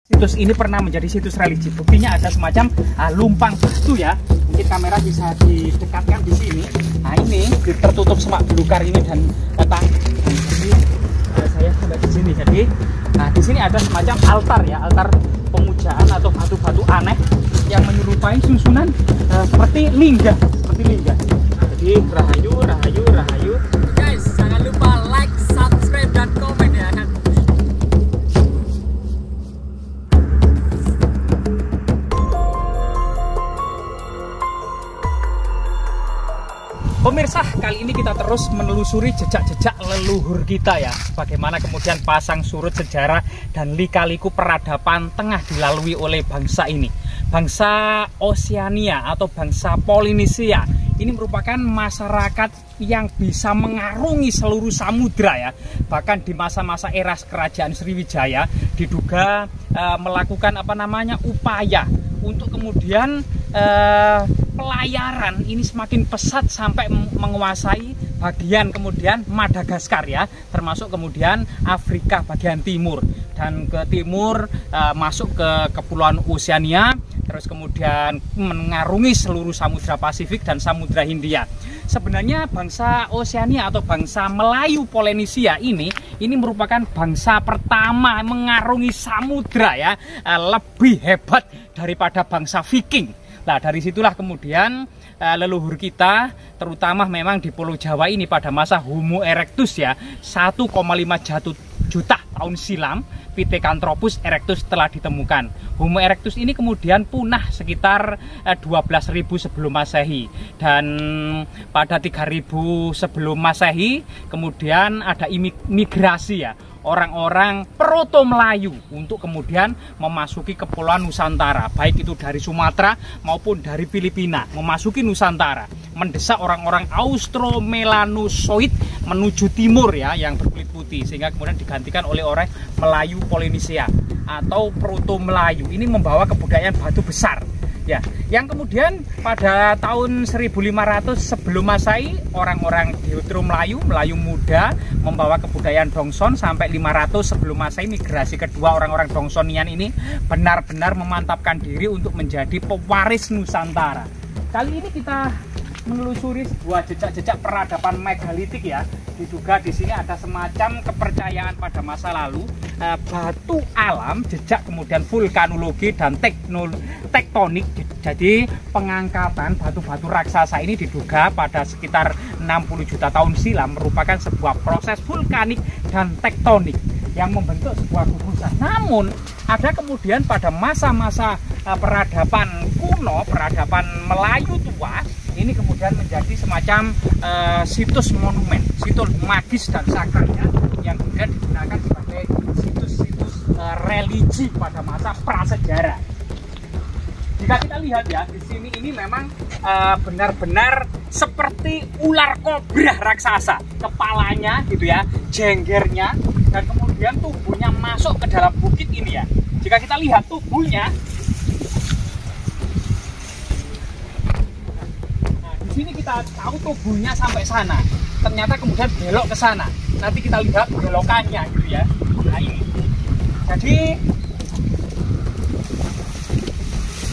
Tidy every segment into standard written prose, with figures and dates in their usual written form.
Situs ini pernah menjadi situs religi. Buktinya ada semacam lumpang batu ya. Mungkin kamera bisa didekatkan di sini. Nah ini tertutup semak belukar ini dan letak. Jadi saya sampai di sini. Jadi, di sini ada semacam altar ya, altar pemujaan atau batu-batu aneh yang menyerupai susunan seperti lingga, Jadi rahayu, rahayu, rahayu. Guys, jangan lupa like, subscribe, dan komen ya. Pemirsa, kali ini kita terus menelusuri jejak-jejak leluhur kita ya. Bagaimana kemudian pasang surut sejarah dan lika-liku peradaban tengah dilalui oleh bangsa ini. Bangsa Oseania atau bangsa Polinesia. Ini merupakan masyarakat yang bisa mengarungi seluruh samudra ya. Bahkan di masa-masa era kerajaan Sriwijaya diduga melakukan upaya untuk kemudian pelayaran ini semakin pesat sampai menguasai bagian kemudian Madagaskar ya, termasuk kemudian Afrika bagian timur dan ke timur masuk ke kepulauan Oseania, terus kemudian mengarungi seluruh Samudra Pasifik dan Samudra Hindia. Sebenarnya bangsa Oseania atau bangsa Melayu Polinesia ini merupakan bangsa pertama mengarungi samudra ya, lebih hebat daripada bangsa Viking. Nah, dari situlah kemudian leluhur kita, terutama memang di Pulau Jawa ini pada masa Homo erectus ya, 1,5 juta tahun silam, Pithecanthropus erectus telah ditemukan. Homo erectus ini kemudian punah sekitar 12.000 sebelum Masehi, dan pada 3.000 sebelum Masehi kemudian ada imigrasi ya, orang-orang proto Melayu untuk kemudian memasuki kepulauan Nusantara, baik itu dari Sumatera maupun dari Filipina, memasuki Nusantara, mendesak orang-orang Austromelanozoid menuju timur ya, yang berkulit putih, sehingga kemudian digantikan oleh orang Melayu Polinesia atau proto Melayu. Ini membawa kebudayaan batu besar ya, yang kemudian pada tahun 1500 sebelum Masehi orang-orang Deutero Melayu muda membawa kebudayaan Dongson. Sampai 500 sebelum Masehi migrasi kedua orang-orang Dongsonian ini benar-benar memantapkan diri untuk menjadi pewaris Nusantara. Kali ini kita menelusuri sebuah jejak-jejak peradaban megalitik ya. Diduga di sini ada semacam kepercayaan pada masa lalu, batu alam, jejak kemudian vulkanologi dan tektonik. Jadi pengangkatan batu-batu raksasa ini diduga pada sekitar 60 juta tahun silam merupakan sebuah proses vulkanik dan tektonik yang membentuk sebuah gugusan. Namun ada kemudian pada masa-masa peradaban kuno, peradaban Melayu tua, ini kemudian menjadi semacam situs monumen, situs magis dan sakralnya yang kemudian digunakan sebagai situs-situs religi pada masa prasejarah. Jika kita lihat ya, di sini ini memang benar-benar seperti ular kobra raksasa, kepalanya gitu ya, jenggernya, dan kemudian tubuhnya masuk ke dalam bukit ini ya. Jika kita lihat tubuhnya, sini kita tahu tubuhnya sampai sana, ternyata kemudian belok ke sana. Nanti kita lihat belokannya gitu ya. Nah ini. Jadi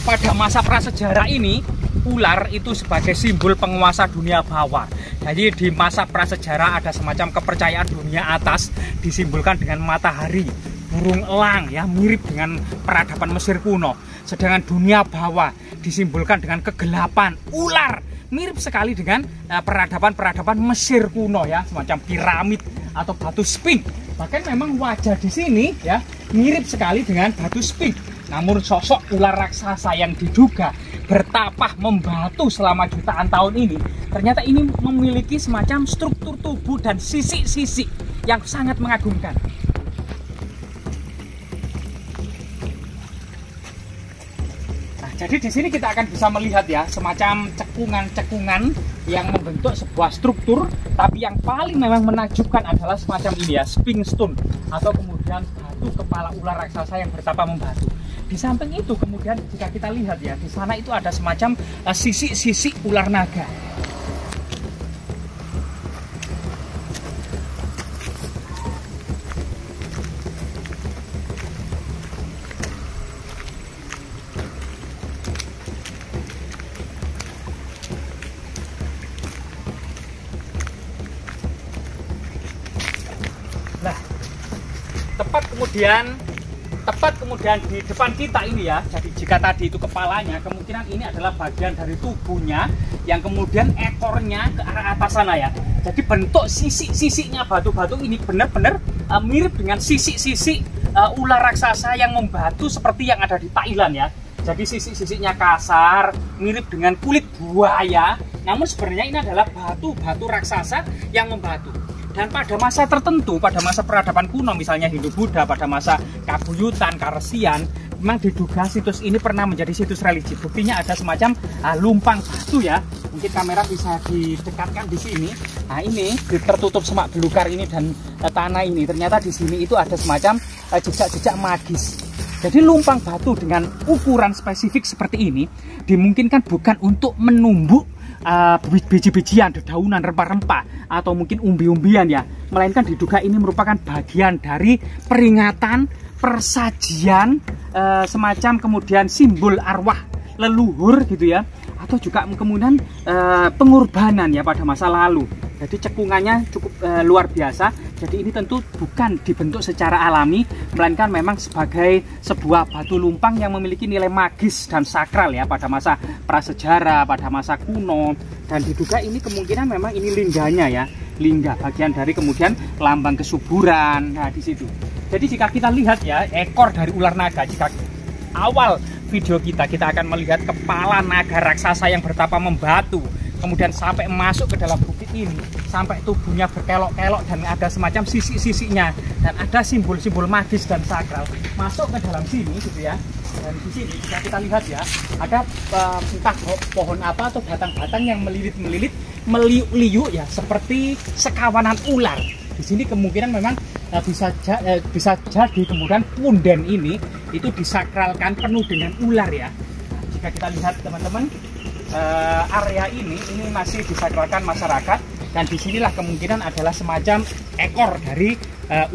pada masa prasejarah ini ular itu sebagai simbol penguasa dunia bawah. Jadi di masa prasejarah ada semacam kepercayaan dunia atas disimbolkan dengan matahari, burung elang ya, mirip dengan peradaban Mesir kuno. Sedangkan dunia bawah disimbolkan dengan kegelapan, ular mirip sekali dengan peradaban Mesir kuno ya, semacam piramid atau batu Sphinx. Bahkan memang wajah di sini ya mirip sekali dengan batu Sphinx. Namun sosok ular raksasa yang diduga bertapah membatu selama jutaan tahun ini, ternyata ini memiliki semacam struktur tubuh dan sisik-sisik yang sangat mengagumkan. Jadi di sini kita akan bisa melihat ya semacam cekungan-cekungan yang membentuk sebuah struktur, tapi yang paling memang menakjubkan adalah semacam ini ya, Sphinx stone atau kemudian batu kepala ular raksasa yang bertapa membatu. Di samping itu kemudian jika kita lihat ya, di sana itu ada semacam sisik-sisik ular naga. kemudian tepat kemudian di depan kita ini ya. Jadi jika tadi itu kepalanya, kemungkinan ini adalah bagian dari tubuhnya yang kemudian ekornya ke arah atas sana ya. Jadi bentuk sisi-sisinya batu-batu ini benar-benar mirip dengan sisi-sisi ular raksasa yang membatu seperti yang ada di Thailand ya. Jadi sisi-sisinya kasar, mirip dengan kulit buaya. Namun sebenarnya ini adalah batu-batu raksasa yang membatu. Dan pada masa tertentu, pada masa peradaban kuno, misalnya Hindu-Buddha, pada masa Kabuyutan, Karesian, memang diduga situs ini pernah menjadi situs religi. Buktinya ada semacam lumpang batu ya. Mungkin kamera bisa didekatkan di sini. Nah ini tertutup semak belukar ini dan tanah ini. Ternyata di sini itu ada semacam jejak-jejak magis. Jadi lumpang batu dengan ukuran spesifik seperti ini dimungkinkan bukan untuk menumbuk biji-bijian, dedaunan, rempah-rempah atau mungkin umbi-umbian ya, melainkan diduga ini merupakan bagian dari peringatan, persajian, semacam kemudian simbol arwah leluhur gitu ya, atau juga kemudian pengorbanan ya pada masa lalu. Jadi cekungannya cukup luar biasa. Jadi ini tentu bukan dibentuk secara alami, melainkan memang sebagai sebuah batu lumpang yang memiliki nilai magis dan sakral ya pada masa prasejarah, pada masa kuno. Dan diduga ini kemungkinan memang ini lingganya ya, lingga bagian dari kemudian lambang kesuburan. Nah di situ. Jadi jika kita lihat ya ekor dari ular naga, jika awal video kita akan melihat kepala naga raksasa yang bertapa membatu, kemudian sampai masuk ke dalam bukit ini, sampai tubuhnya berkelok-kelok dan ada semacam sisi-sisinya, dan ada simbol-simbol magis dan sakral masuk ke dalam sini gitu ya. Dan di sini bisa kita lihat ya, ada entah pohon apa atau batang-batang yang melilit-melilit, meliuk-liuk ya, seperti sekawanan ular. Di sini kemungkinan memang bisa jadi kemudian punden ini itu disakralkan penuh dengan ular ya. Jika kita lihat teman-teman, area ini masih disakralkan masyarakat, dan disinilah kemungkinan adalah semacam ekor dari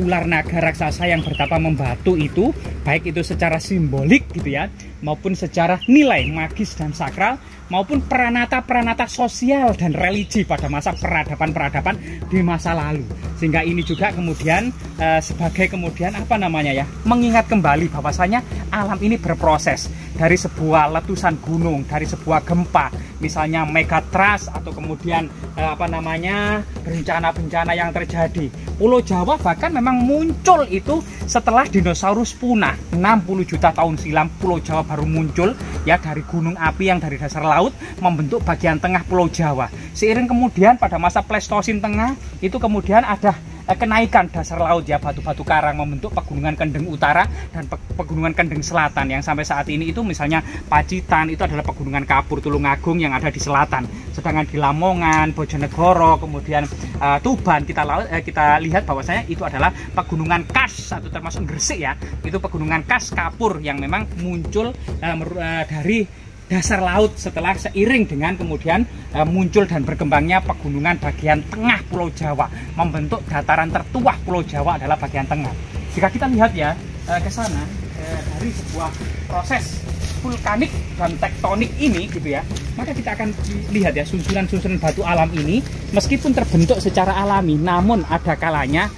ular naga raksasa yang bertapa membatu itu, baik itu secara simbolik gitu ya, maupun secara nilai magis dan sakral, maupun peranata-peranata sosial dan religi pada masa peradaban-peradaban di masa lalu. Sehingga ini juga kemudian sebagai kemudian apa namanya ya, mengingat kembali bahwasanya alam ini berproses dari sebuah letusan gunung, dari sebuah gempa, misalnya megatrust, atau kemudian apa namanya bencana-bencana yang terjadi. Pulau Jawa bahkan memang muncul itu setelah dinosaurus punah 60 juta tahun silam. Pulau Jawa baru muncul ya dari gunung api yang dari dasar laut membentuk bagian tengah Pulau Jawa. Seiring kemudian pada masa Pleistosin tengah itu kemudian ada kenaikan dasar laut ya, batu-batu karang membentuk pegunungan Kendeng Utara dan pegunungan Kendeng Selatan, yang sampai saat ini itu misalnya Pacitan itu adalah pegunungan Kapur Tulungagung yang ada di selatan, sedangkan di Lamongan, Bojonegoro, kemudian Tuban kita lihat bahwasanya itu adalah pegunungan Kars atau termasuk Gresik ya, itu pegunungan Kars Kapur yang memang muncul dari dasar laut setelah seiring dengan kemudian muncul dan berkembangnya pegunungan bagian tengah Pulau Jawa, membentuk dataran tertua Pulau Jawa adalah bagian tengah. Jika kita lihat ya ke sana dari sebuah proses vulkanik dan tektonik ini gitu ya, maka kita akan lihat ya susunan-susunan batu alam ini meskipun terbentuk secara alami, namun ada kalanya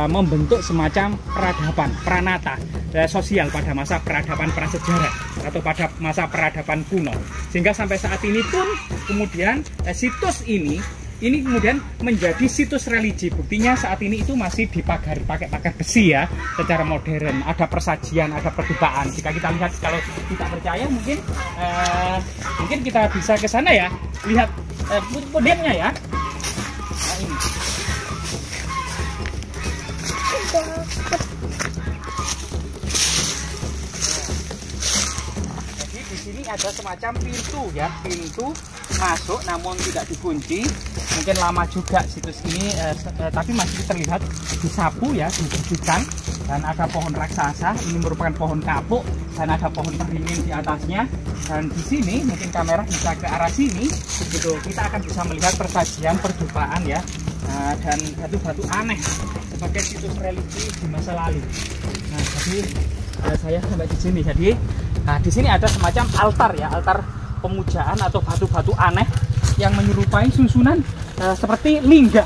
membentuk semacam peradaban, peranata sosial pada masa peradaban prasejarah atau pada masa peradaban kuno, sehingga sampai saat ini pun kemudian situs ini kemudian menjadi situs religi. Buktinya saat ini itu masih dipagari pakai pagar besi ya, secara modern, ada persajian, ada perdukaan. Jika kita lihat, kalau tidak percaya mungkin kita bisa ke sana ya, lihat podiumnya ya. Nah, ini. Jadi di sini ada semacam pintu ya, pintu masuk namun tidak dikunci. Mungkin lama juga situs ini, tapi masih terlihat disapu ya, dibersihkan. Dan ada pohon raksasa, ini merupakan pohon kapuk, dan ada pohon beringin di atasnya. Dan di sini mungkin kamera bisa ke arah sini, gitu. Kita akan bisa melihat persajian, perjumpaan ya, dan batu-batu aneh sebagai situs religi di masa lalu. Nah, jadi saya sampai di sini. Jadi, di sini ada semacam altar ya, altar pemujaan atau batu-batu aneh yang menyerupai susunan seperti lingga,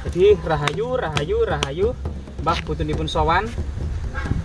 Jadi rahayu, rahayu, rahayu. Mbah putunipun sowan.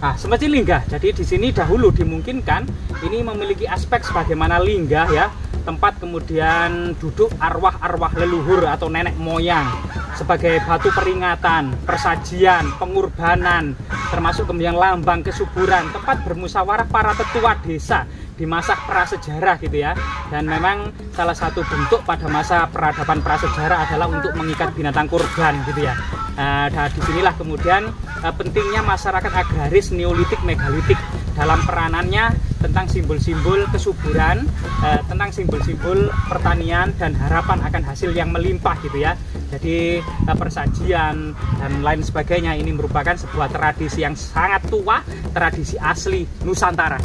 Nah, semacam linggah. Jadi di sini dahulu dimungkinkan ini memiliki aspek sebagaimana linggah ya, tempat kemudian duduk arwah-arwah leluhur atau nenek moyang sebagai batu peringatan, persajian, pengorbanan, termasuk kemudian lambang kesuburan, tempat bermusyawarah para tetua desa di masa prasejarah gitu ya. Dan memang salah satu bentuk pada masa peradaban prasejarah adalah untuk mengikat binatang kurban gitu ya. Nah, disinilah kemudian pentingnya masyarakat agraris neolitik megalitik dalam peranannya tentang simbol-simbol kesuburan, tentang simbol-simbol pertanian dan harapan akan hasil yang melimpah gitu ya. Jadi persajian dan lain sebagainya ini merupakan sebuah tradisi yang sangat tua, tradisi asli Nusantara.